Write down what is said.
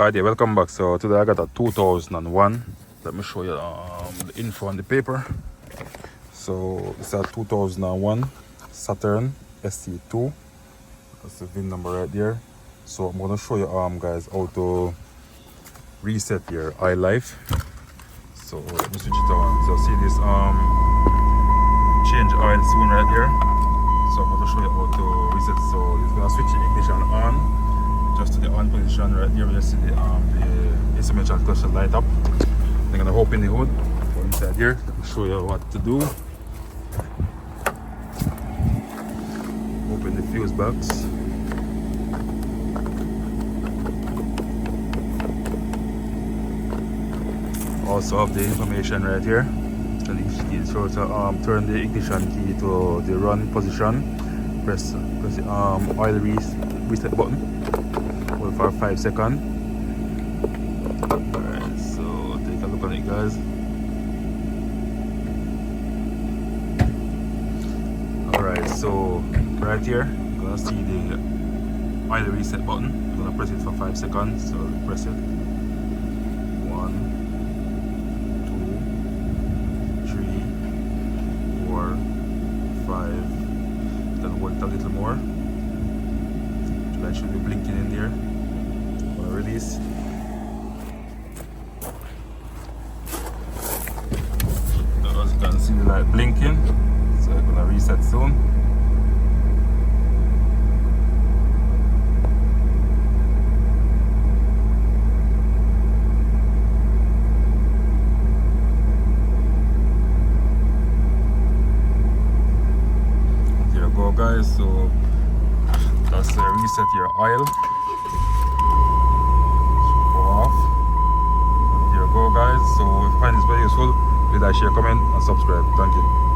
Alright, yeah, welcome back. So today I got a 2001. Let me show you the info on the paper. So it's a 2001 Saturn sc2. That's the VIN number right there. So I'm gonna show you guys how to reset your eye life. So let me switch it on. So see this change oil soon right there. So I'm gonna show you how to reset. So you're gonna switch the ignition on. Just to the on position right here, you see the instrumental clutch light up. I'm gonna open the hood, go inside here, show you what to do. Open the fuse box. Also have the information right here. So to turn the ignition key to the run position, press the oil reset button. Hold for 5 seconds. Alright, so take a look on it, guys. Alright, so right here you're gonna see the oil reset button. You're gonna press it for 5 seconds. So press it. 1, 2, 3, 4, 5. Then hold it a little more. The light should be blinking in there. Release. As you can see the light blinking, so I'm gonna reset soon. There you go, guys. So that's reset your oil. Go, guys. So if you find this very useful, please like, share, comment and subscribe. Thank you.